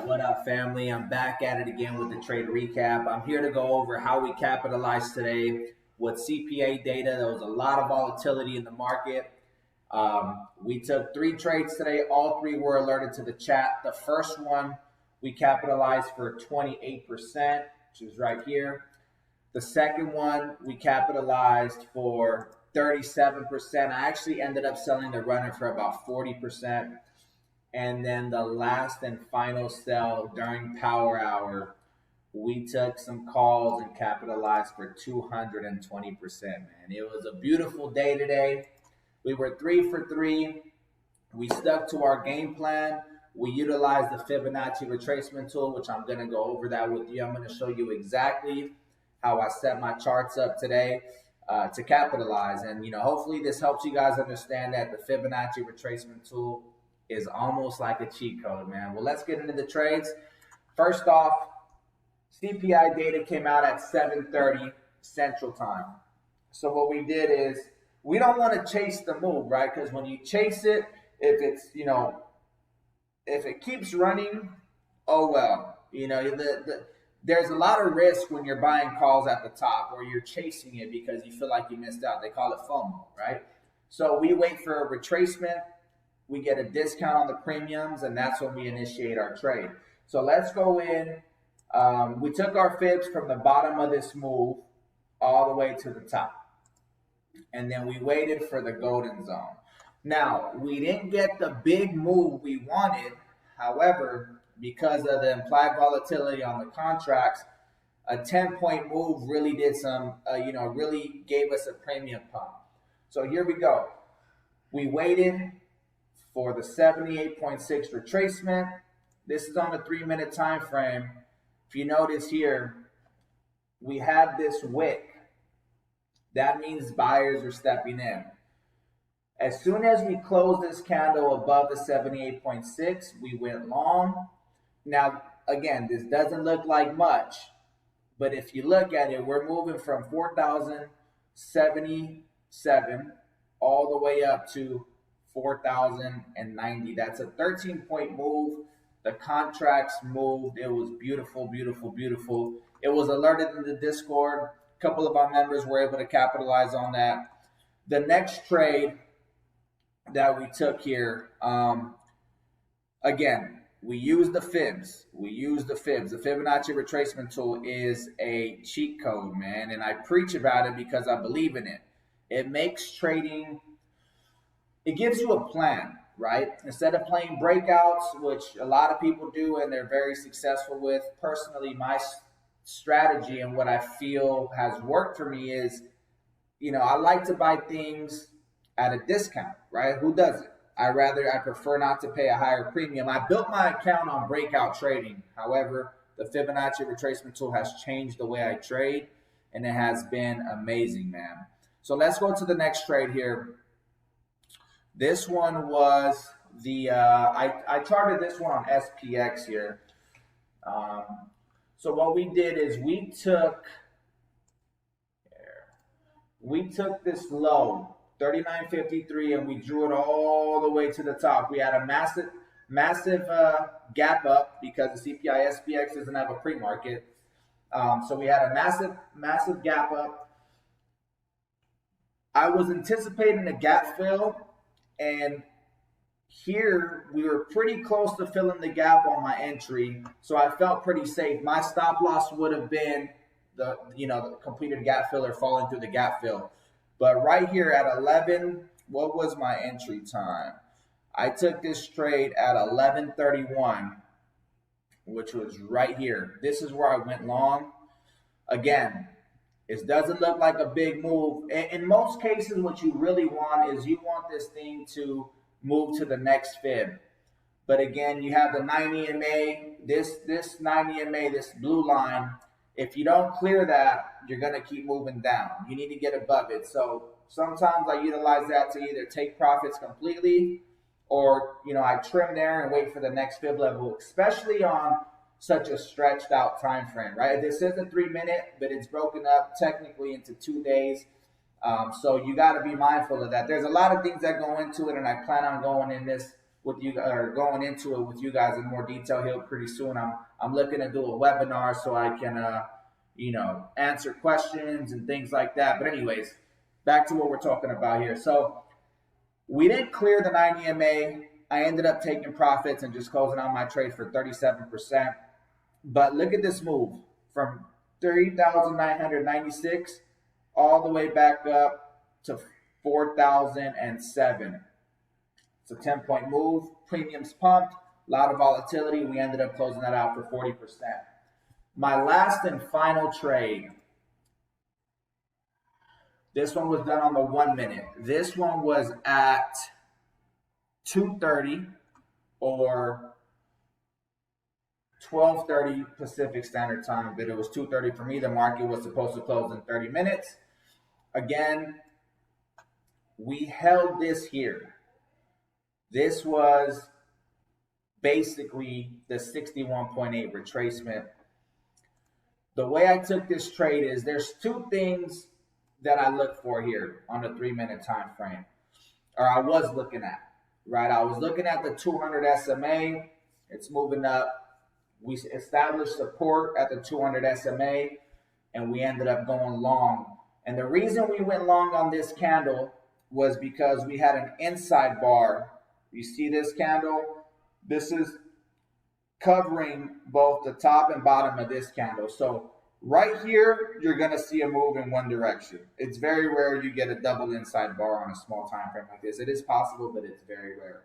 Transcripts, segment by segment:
What up, family? I'm back at it again with the trade recap. I'm here to go over how we capitalized today with CPI data. There was a lot of volatility in the market. We took 3 trades today. All 3 were alerted to the chat. The first one, we capitalized for 28%, which is right here. The second one, we capitalized for 37%. I actually ended up selling the runner for about 40%. And then the last and final sell during power hour, we took some calls and capitalized for 220%, man. It was a beautiful day today. We were 3 for 3. We stuck to our game plan. We utilized the Fibonacci retracement tool, which I'm going to go over that with you. I'm going to show you exactly how I set my charts up today to capitalize. And, hopefully this helps you guys understand that the Fibonacci retracement tool is almost like a cheat code, man. Well, let's get into the trades. First off, CPI data came out at 7:30 Central Time. So what we did is we don't want to chase the move, right? Because when you chase it, if it's, if it keeps running, oh well. There's a lot of risk when you're buying calls at the top or you're chasing it because you feel like you missed out. They call it FOMO, right? So we wait for a retracement. We get a discount on the premiums, and that's when we initiate our trade. So let's go in. We took our fibs from the bottom of this move all the way to the top. And then we waited for the golden zone. Now, we didn't get the big move we wanted. However, because of the implied volatility on the contracts, a 10-point move really did really gave us a premium pump. So here we go. We waited for the 78.6 retracement. This is on the 3-minute time frame. If you notice here, we had this wick. That means buyers are stepping in. As soon as we closed this candle above the 78.6, we went long. Now, again, this doesn't look like much, but if you look at it, we're moving from 4,077 all the way up to 4,090. That's a 13-point move. The contracts moved. It was beautiful, beautiful, beautiful. It was alerted in the Discord. A couple of our members were able to capitalize on that. The next trade that we took here, again, we use the fibs. The Fibonacci retracement tool is a cheat code, man, and I preach about it because I believe in it. It makes trading, it gives you a plan, right? Instead of playing breakouts, which a lot of people do and they're very successful with, personally, my strategy and what I feel has worked for me is, I like to buy things at a discount, right? Who doesn't? I prefer not to pay a higher premium. I built my account on breakout trading. However, the Fibonacci retracement tool has changed the way I trade, and it has been amazing, man. So let's go to the next trade here. This one was the, I charted this one on SPX here. So what we did is we took this low, 39.53, and we drew it all the way to the top. We had a massive gap up because the CPI SPX doesn't have a pre-market. So we had a massive gap up. I was anticipating a gap fill, and here we were pretty close to filling the gap on my entry, so I felt pretty safe. My stop loss would have been the completed gap fill or falling through the gap fill. But right here at 11, what was my entry time? I took this trade at 11:31, which was right here. This is where I went long. Again, it doesn't look like a big move. In most cases, what you really want is you want this thing to move to the next fib. But again, you have the 90 MA, this 90 MA, this blue line. If you don't clear that, you're going to keep moving down. You need to get above it. So sometimes I utilize that to either take profits completely or, I trim there and wait for the next fib level, especially on such a stretched out time frame, right? This is a 3-minute, but it's broken up technically into 2 days. So you got to be mindful of that. There's a lot of things that go into it, and I plan on going in this with you, or going into it with you guys in more detail here pretty soon. I'm looking to do a webinar so I can answer questions and things like that. But anyways, back to what we're talking about here. So we didn't clear the 9 EMA. I ended up taking profits and just closing out my trade for 37%. But look at this move from 3,996 all the way back up to 4,007. It's a 10-point move. Premiums pumped. A lot of volatility. We ended up closing that out for 40%. My last and final trade. This one was done on the 1 minute. This one was at 2:30 or 12:30 Pacific Standard Time, but it was 2:30 for me. The market was supposed to close in 30 minutes. Again, we held this here. This was basically the 61.8 retracement. The way I took this trade is there's two things that I look for here on the 3-minute time frame, or I was looking at, right? I was looking at the 200 SMA. It's moving up. We established support at the 200 SMA, and we ended up going long. And the reason we went long on this candle was because we had an inside bar. You see this candle? This is covering both the top and bottom of this candle. So right here, you're going to see a move in one direction. It's very rare you get a double inside bar on a small time frame like this. It is possible, but it's very rare.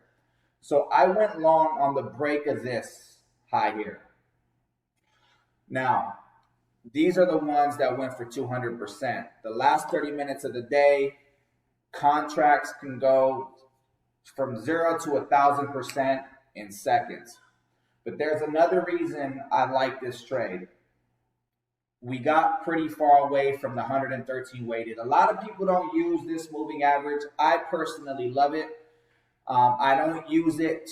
So I went long on the break of this high here. Now, these are the ones that went for 200%. The last 30 minutes of the day, contracts can go from 0 to 1,000% in seconds. But there's another reason I like this trade. We got pretty far away from the 113 weighted. A lot of people don't use this moving average. I personally love it. I don't use it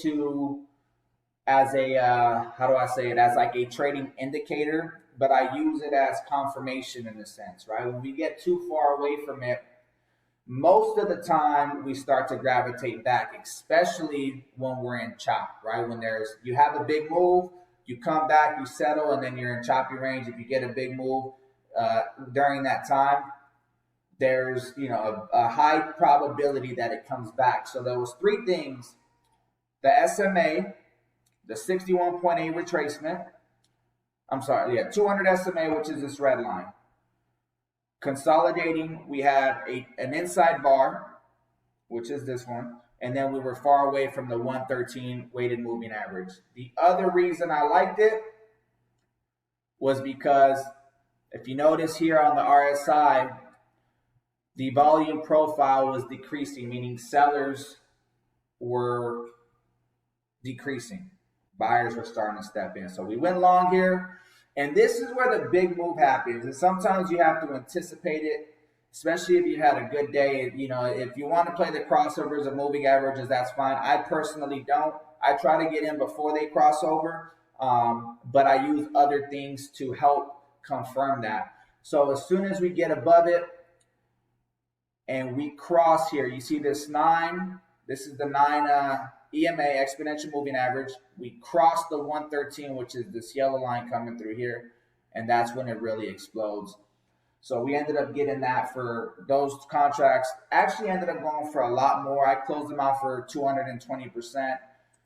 as a, as like a trading indicator, but I use it as confirmation in a sense, right? When we get too far away from it, most of the time we start to gravitate back, especially when we're in chop, right? When you have a big move, you come back, you settle, and then you're in choppy range. If you get a big move during that time, there's a high probability that it comes back. So there was three things: the SMA, the 61.8 retracement. 200 SMA, which is this red line. Consolidating, we had an inside bar, which is this one, and then we were far away from the 113 weighted moving average. The other reason I liked it was because if you notice here on the RSI, the volume profile was decreasing, meaning sellers were decreasing. Buyers were starting to step in. So we went long here. And this is where the big move happens. And sometimes you have to anticipate it, especially if you had a good day. If you want to play the crossovers of moving averages, that's fine. I personally don't. I try to get in before they cross over, but I use other things to help confirm that. So as soon as we get above it and we cross here, you see this 9. This is the 9 EMA, exponential moving average. We crossed the 113, which is this yellow line coming through here, and that's when it really explodes. So we ended up getting that for those contracts. Actually ended up going for a lot more. I closed them out for 220%,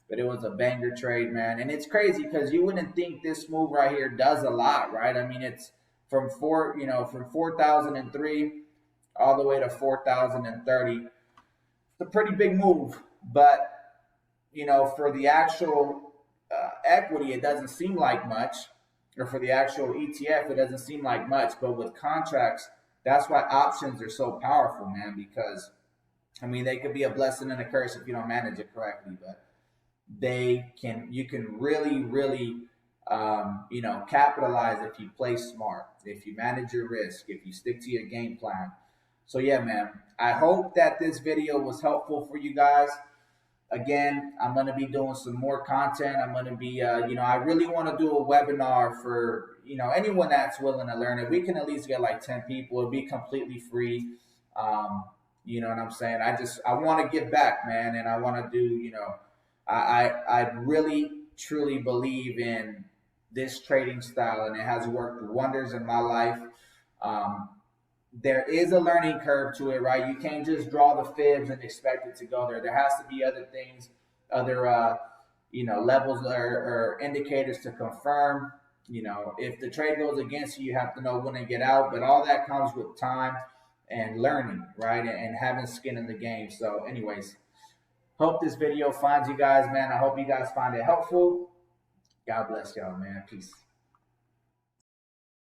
but it was a banger trade, man. And it's crazy because you wouldn't think this move right here does a lot, right? I mean, it's from 4,003 all the way to 4,030. It's a pretty big move, but for the actual equity, it doesn't seem like much, or for the actual ETF, it doesn't seem like much. But with contracts, that's why options are so powerful, man, because, they could be a blessing and a curse if you don't manage it correctly, but you can really, really, capitalize if you play smart, if you manage your risk, if you stick to your game plan. So yeah, man, I hope that this video was helpful for you guys. Again, I'm going to be doing some more content. I'm going to be, I really want to do a webinar for, anyone that's willing to learn it. We can at least get like 10 people. It'll be completely free. You know what I'm saying? I want to give back, man. And I want to do, I really truly believe in this trading style, and it has worked wonders in my life. Um, there is a learning curve to it, right? You can't just draw the fibs and expect it to go there. There has to be other things, other levels or indicators to confirm. If the trade goes against you, you have to know when to get out. But all that comes with time and learning, right? And having skin in the game. So, anyways, hope this video finds you guys, man. I hope you guys find it helpful. God bless y'all, man. Peace.